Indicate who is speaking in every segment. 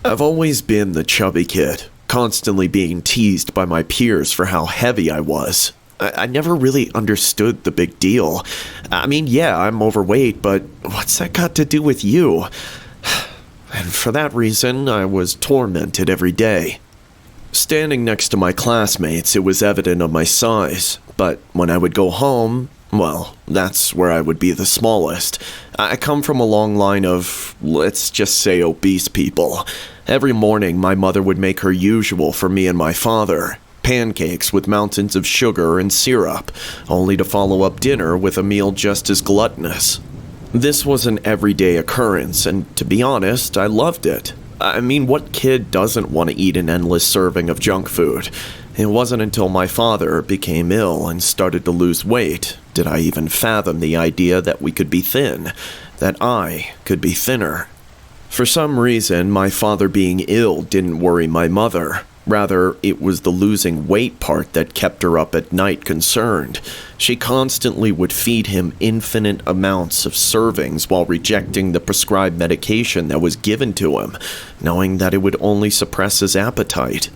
Speaker 1: I've always been the chubby kid, constantly being teased by my peers for how heavy I was. I never really understood the big deal. I mean, yeah, I'm overweight, but what's that got to do with you? And for that reason, I was tormented every day. Standing next to my classmates, it was evident of my size, but when I would go home, well, that's where I would be the smallest. I come from a long line of, let's just say, obese people. Every morning, my mother would make her usual for me and my father. Pancakes with mountains of sugar and syrup, only to follow up dinner with a meal just as gluttonous. This was an everyday occurrence, and to be honest, I loved it. I mean, what kid doesn't want to eat an endless serving of junk food? It wasn't until my father became ill and started to lose weight did I even fathom the idea that we could be thin, that I could be thinner. For some reason, my father being ill didn't worry my mother. Rather, it was the losing weight part that kept her up at night concerned. She constantly would feed him infinite amounts of servings while rejecting the prescribed medication that was given to him, knowing that it would only suppress his appetite.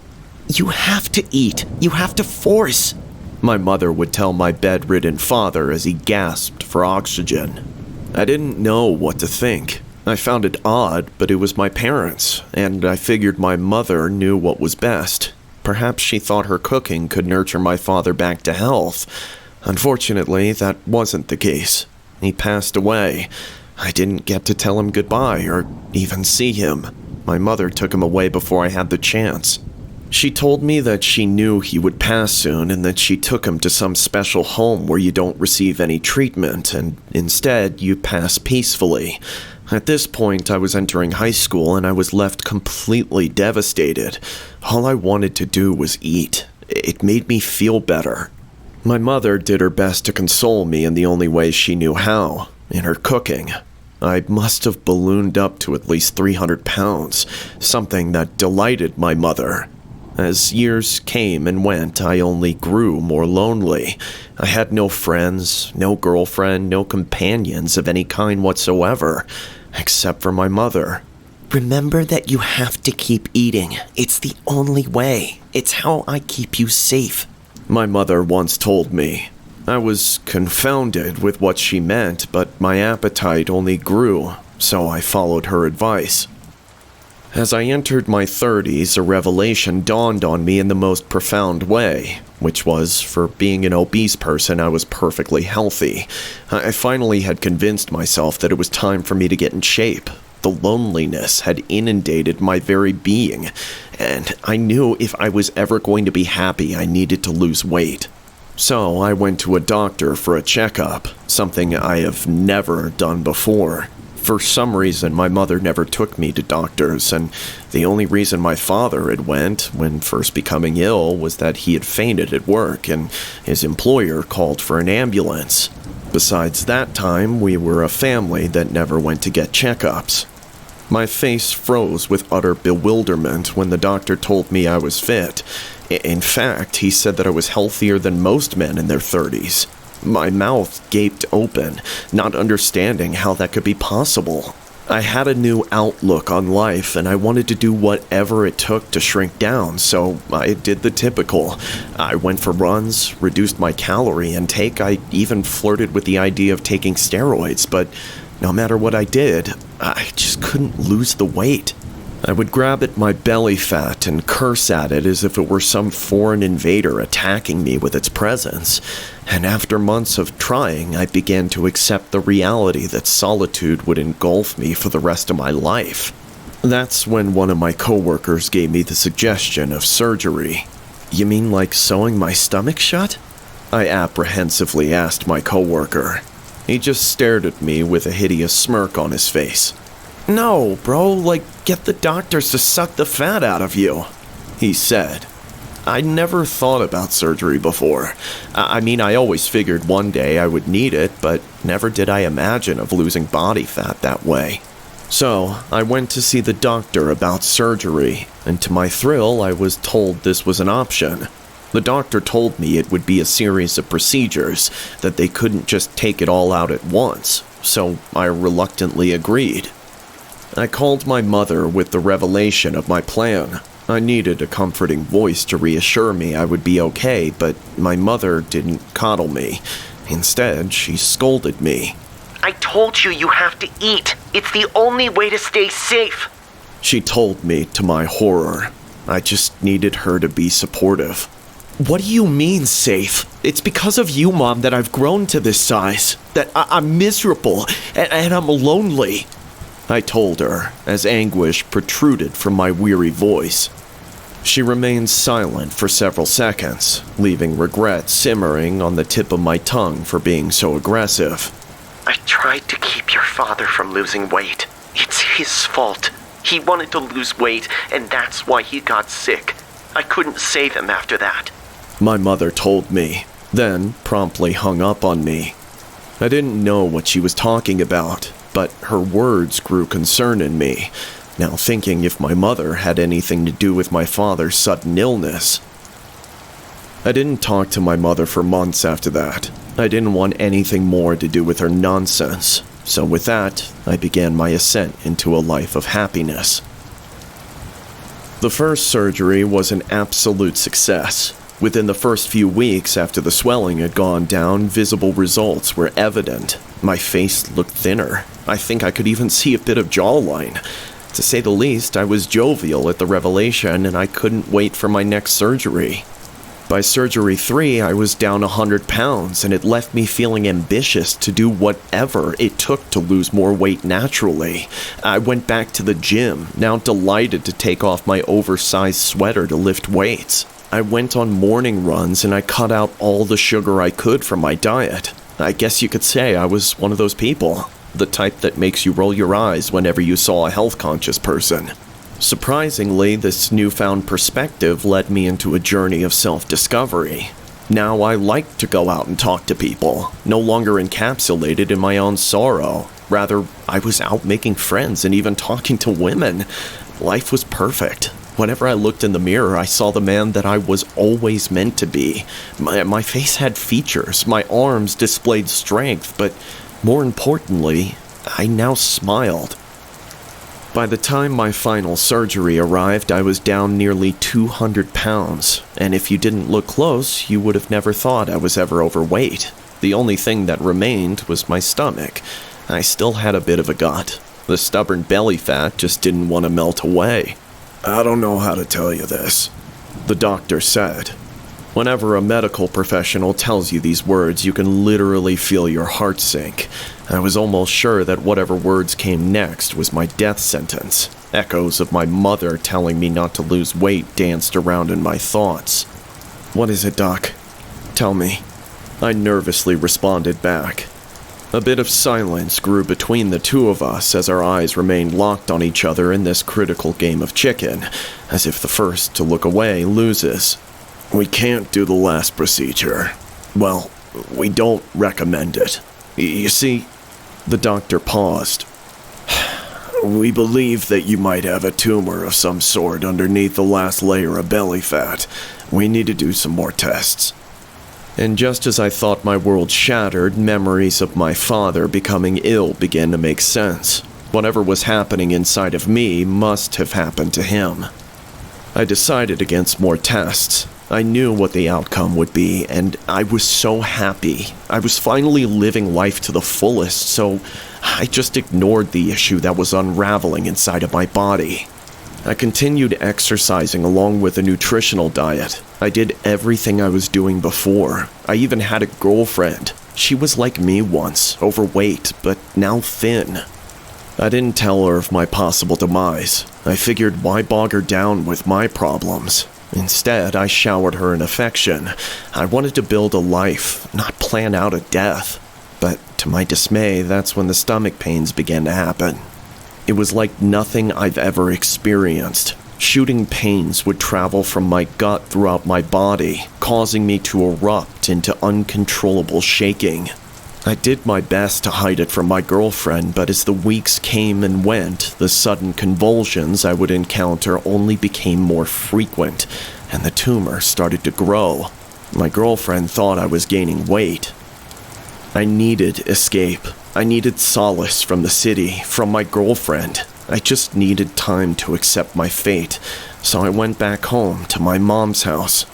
Speaker 1: "You have to eat. You have to force," my mother would tell my bedridden father as he gasped for oxygen. I didn't know what to think. I found it odd, but it was my parents, and I figured my mother knew what was best. Perhaps she thought her cooking could nurture my father back to health. Unfortunately, that wasn't the case. He passed away. I didn't get to tell him goodbye or even see him. My mother took him away before I had the chance. She told me that she knew he would pass soon and that she took him to some special home where you don't receive any treatment and instead you pass peacefully. At this point, I was entering high school and I was left completely devastated. All I wanted to do was eat. It made me feel better. My mother did her best to console me in the only way she knew how, in her cooking. I must have ballooned up to at least 300 pounds, something that delighted my mother. As years came and went, I only grew more lonely. I had no friends, no girlfriend, no companions of any kind whatsoever, except for my mother.
Speaker 2: "Remember that you have to keep eating. It's the only way. It's how I keep you safe,"
Speaker 1: my mother once told me. I was confounded with what she meant, but my appetite only grew, so I followed her advice. As I entered my 30s, a revelation dawned on me in the most profound way, which was, for being an obese person, I was perfectly healthy. I finally had convinced myself that it was time for me to get in shape. The loneliness had inundated my very being, and I knew if I was ever going to be happy, I needed to lose weight. So I went to a doctor for a checkup, something I have never done before. For some reason, my mother never took me to doctors, and the only reason my father had went when first becoming ill was that he had fainted at work, and his employer called for an ambulance. Besides that time, we were a family that never went to get checkups. My face froze with utter bewilderment when the doctor told me I was fit. In fact, he said that I was healthier than most men in their 30s. My mouth gaped open, not understanding how that could be possible. I had a new outlook on life, and I wanted to do whatever it took to shrink down, so I did the typical. I went for runs, reduced my calorie intake, I even flirted with the idea of taking steroids, but no matter what I did, I just couldn't lose the weight. I would grab at my belly fat and curse at it as if it were some foreign invader attacking me with its presence. And after months of trying, I began to accept the reality that solitude would engulf me for the rest of my life. That's when one of my coworkers gave me the suggestion of surgery. "You mean like sewing my stomach shut?" I apprehensively asked my coworker. He just stared at me with a hideous smirk on his face. "No, bro, like, get the doctors to suck the fat out of you," he said. I'd never thought about surgery before. I mean, I always figured one day I would need it, but never did I imagine of losing body fat that way. So, I went to see the doctor about surgery, and to my thrill, I was told this was an option. The doctor told me it would be a series of procedures, that they couldn't just take it all out at once, so I reluctantly agreed. I called my mother with the revelation of my plan. I needed a comforting voice to reassure me I would be okay, but my mother didn't coddle me. Instead, she scolded me.
Speaker 2: I told you have to eat. It's the only way to stay safe.
Speaker 1: She told me to my horror. I just needed her to be supportive. What do you mean, safe? It's because of you, Mom, that I've grown to this size. That I'm miserable, and I'm lonely. I told her, as anguish protruded from my weary voice. She remained silent for several seconds, leaving regret simmering on the tip of my tongue for being so aggressive.
Speaker 2: I tried to keep your father from losing weight. It's his fault. He wanted to lose weight, and that's why he got sick. I couldn't save him after that.
Speaker 1: My mother told me, then promptly hung up on me. I didn't know what she was talking about, but her words grew concern in me, now thinking if my mother had anything to do with my father's sudden illness. I didn't talk to my mother for months after that. I didn't want anything more to do with her nonsense. So with that, I began my ascent into a life of happiness. The first surgery was an absolute success. Within the first few weeks after the swelling had gone down, visible results were evident. My face looked thinner. I think I could even see a bit of jawline. To say the least, I was jovial at the revelation, and I couldn't wait for my next surgery. By surgery 3, I was down 100 pounds, and it left me feeling ambitious to do whatever it took to lose more weight naturally. I went back to the gym, now delighted to take off my oversized sweater to lift weights. I went on morning runs, and I cut out all the sugar I could from my diet. I guess you could say I was one of those people, the type that makes you roll your eyes whenever you saw a health-conscious person. Surprisingly, this newfound perspective led me into a journey of self-discovery. Now I like to go out and talk to people, no longer encapsulated in my own sorrow. Rather, I was out making friends and even talking to women. Life was perfect. Whenever I looked in the mirror, I saw the man that I was always meant to be. My face had features, my arms displayed strength, but more importantly, I now smiled. By the time my final surgery arrived, I was down nearly 200 pounds, and if you didn't look close, you would have never thought I was ever overweight. The only thing that remained was my stomach. I still had a bit of a gut. The stubborn belly fat just didn't want to melt away. I don't know how to tell you this, the doctor said. Whenever a medical professional tells you these words, you can literally feel your heart sink. I was almost sure that whatever words came next was my death sentence. Echoes of my mother telling me not to lose weight danced around in my thoughts. What is it, Doc? Tell me. I nervously responded back. A bit of silence grew between the two of us as our eyes remained locked on each other in this critical game of chicken, as if the first to look away loses. We can't do the last procedure. Well, we don't recommend it. You see, the doctor paused. We believe that you might have a tumor of some sort underneath the last layer of belly fat. We need to do some more tests. And just as I thought my world shattered, memories of my father becoming ill began to make sense. Whatever was happening inside of me must have happened to him. I decided against more tests. I knew what the outcome would be, and I was so happy. I was finally living life to the fullest, so I just ignored the issue that was unraveling inside of my body. I continued exercising along with a nutritional diet. I did everything I was doing before. I even had a girlfriend. She was like me once, overweight, but now thin. I didn't tell her of my possible demise. I figured why bog her down with my problems. Instead, I showered her in affection. I wanted to build a life, not plan out a death. But to my dismay, that's when the stomach pains began to happen. It was like nothing I've ever experienced. Shooting pains would travel from my gut throughout my body, causing me to erupt into uncontrollable shaking. I did my best to hide it from my girlfriend, but as the weeks came and went, the sudden convulsions I would encounter only became more frequent, and the tumor started to grow. My girlfriend thought I was gaining weight. I needed escape. I needed solace from the city, from my girlfriend. I just needed time to accept my fate, so I went back home to my mom's house.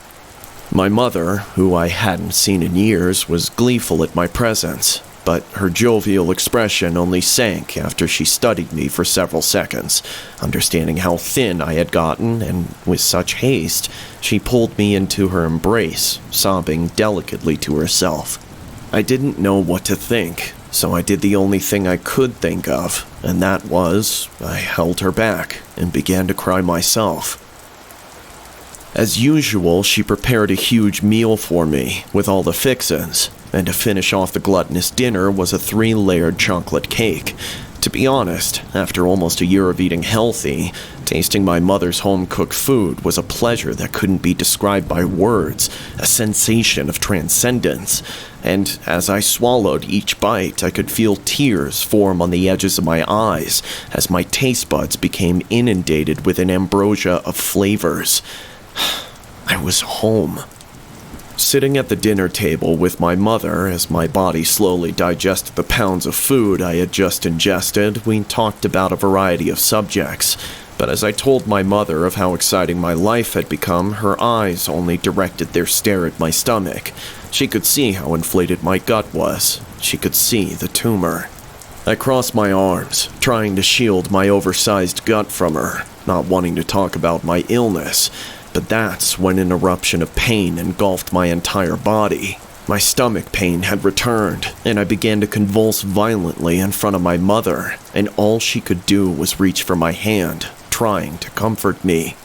Speaker 1: My mother, who I hadn't seen in years, was gleeful at my presence, but her jovial expression only sank after she studied me for several seconds, understanding how thin I had gotten, and with such haste, she pulled me into her embrace, sobbing delicately to herself. I didn't know what to think, so I did the only thing I could think of, and that was, I held her back and began to cry myself. As usual, she prepared a huge meal for me, with all the fixins, and to finish off the gluttonous dinner was a 3-layered chocolate cake. To be honest, after almost a year of eating healthy, tasting my mother's home-cooked food was a pleasure that couldn't be described by words, a sensation of transcendence. And as I swallowed each bite, I could feel tears form on the edges of my eyes as my taste buds became inundated with an ambrosia of flavors. I was home. Sitting at the dinner table with my mother as my body slowly digested the pounds of food I had just ingested, we talked about a variety of subjects. But as I told my mother of how exciting my life had become, her eyes only directed their stare at my stomach. She could see how inflated my gut was. She could see the tumor. I crossed my arms, trying to shield my oversized gut from her, not wanting to talk about my illness. But that's when an eruption of pain engulfed my entire body. My stomach pain had returned, and I began to convulse violently in front of my mother, and all she could do was reach for my hand, trying to comfort me.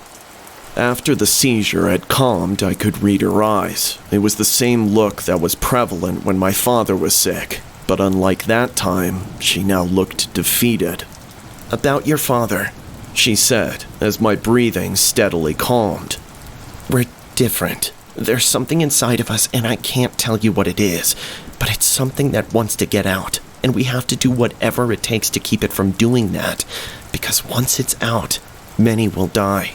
Speaker 1: After the seizure had calmed, I could read her eyes. It was the same look that was prevalent when my father was sick, but unlike that time, she now looked defeated. "About your father," she said, as my breathing steadily calmed. "We're different. There's something inside of us, and I can't tell you what it is, but it's something that wants to get out, and we have to do whatever it takes to keep it from doing that, because once it's out, many will die."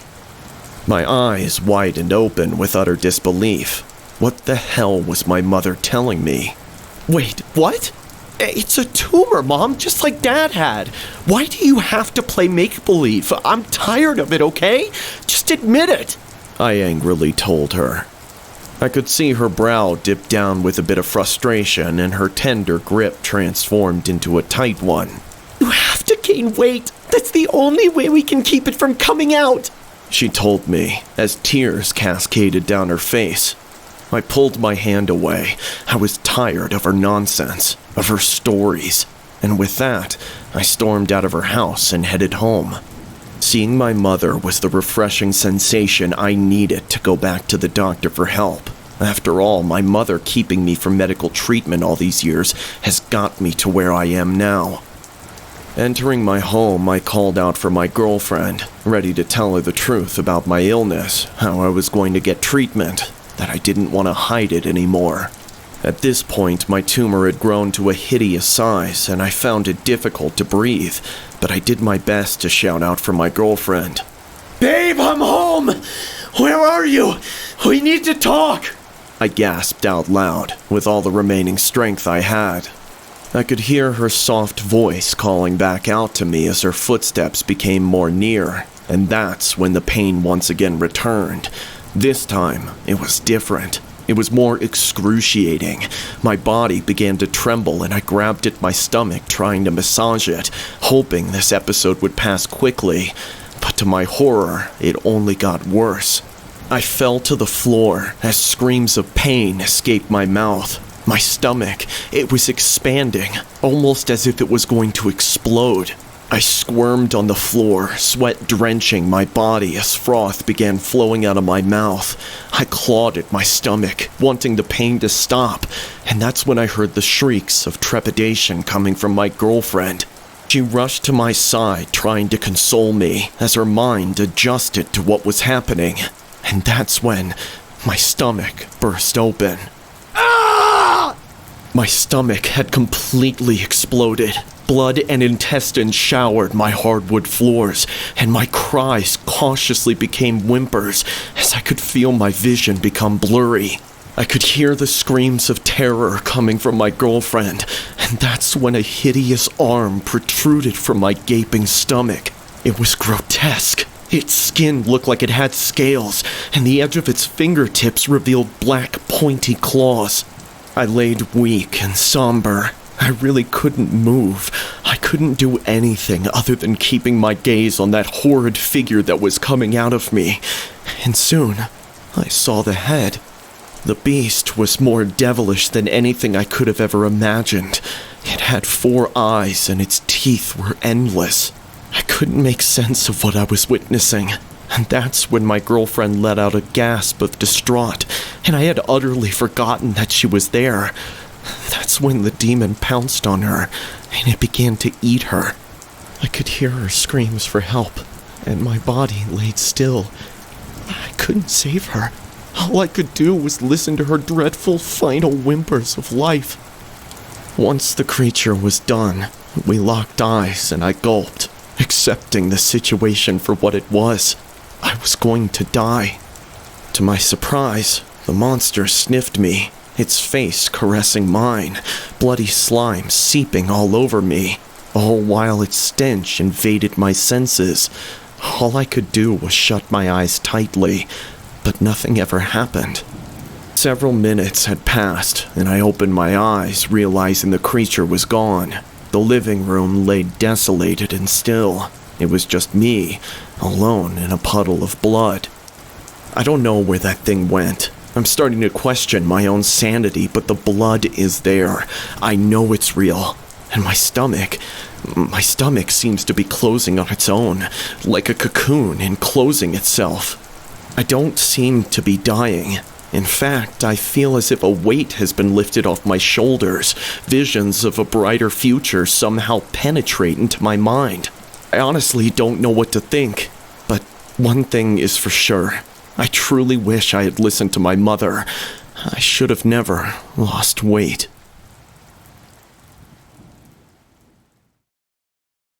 Speaker 1: My eyes widened open with utter disbelief. What the hell was my mother telling me? "Wait, what? It's a tumor, Mom, just like Dad had. Why do you have to play make-believe? I'm tired of it, okay? Just admit it," I angrily told her. I could see her brow dip down with a bit of frustration, and her tender grip transformed into a tight one. "You have to gain weight. That's the only way we can keep it from coming out," she told me, as tears cascaded down her face. I pulled my hand away. I was tired of her nonsense, of her stories, and with that, I stormed out of her house and headed home. Seeing my mother was the refreshing sensation I needed to go back to the doctor for help. After all, my mother keeping me from medical treatment all these years has got me to where I am now. Entering my home, I called out for my girlfriend, ready to tell her the truth about my illness, how I was going to get treatment, that I didn't want to hide it anymore. At this point, my tumor had grown to a hideous size, and I found it difficult to breathe, but I did my best to shout out for my girlfriend. "Babe, I'm home! Where are you? We need to talk!" I gasped out loud, with all the remaining strength I had. I could hear her soft voice calling back out to me as her footsteps became more near, and that's when the pain once again returned. This time, it was different. It was more excruciating. My body began to tremble, and I grabbed at my stomach, trying to massage it, hoping this episode would pass quickly. But to my horror, it only got worse. I fell to the floor as screams of pain escaped my mouth. My stomach, it was expanding, almost as if it was going to explode. I squirmed on the floor, sweat drenching my body as froth began flowing out of my mouth. I clawed at my stomach, wanting the pain to stop, and that's when I heard the shrieks of trepidation coming from my girlfriend. She rushed to my side, trying to console me, as her mind adjusted to what was happening. And that's when my stomach burst open. Ah! My stomach had completely exploded. Blood and intestines showered my hardwood floors, and my cries cautiously became whimpers as I could feel my vision become blurry. I could hear the screams of terror coming from my girlfriend, and that's when a hideous arm protruded from my gaping stomach. It was grotesque. Its skin looked like it had scales, and the edge of its fingertips revealed black, pointy claws. I laid weak and somber. I really couldn't move. I couldn't do anything other than keeping my gaze on that horrid figure that was coming out of me. And soon, I saw the head. The beast was more devilish than anything I could have ever imagined. It had 4 eyes, and its teeth were endless. I couldn't make sense of what I was witnessing, and that's when my girlfriend let out a gasp of distraught, and I had utterly forgotten that she was there. That's when the demon pounced on her, and it began to eat her. I could hear her screams for help, and my body laid still. I couldn't save her. All I could do was listen to her dreadful final whimpers of life. Once the creature was done, we locked eyes and I gulped, accepting the situation for what it was. I was going to die. To my surprise, the monster sniffed me, its face caressing mine, bloody slime seeping all over me, all while its stench invaded my senses. All I could do was shut my eyes tightly, but nothing ever happened. Several minutes had passed, and I opened my eyes, realizing the creature was gone. The living room lay desolated and still. It was just me, alone in a puddle of blood. I don't know where that thing went. I'm starting to question my own sanity, but the blood is there. I know it's real. And my stomach seems to be closing on its own, like a cocoon enclosing itself. I don't seem to be dying. In fact, I feel as if a weight has been lifted off my shoulders. Visions of a brighter future somehow penetrate into my mind. I honestly don't know what to think, but one thing is for sure. I truly wish I had listened to my mother. I should have never lost weight.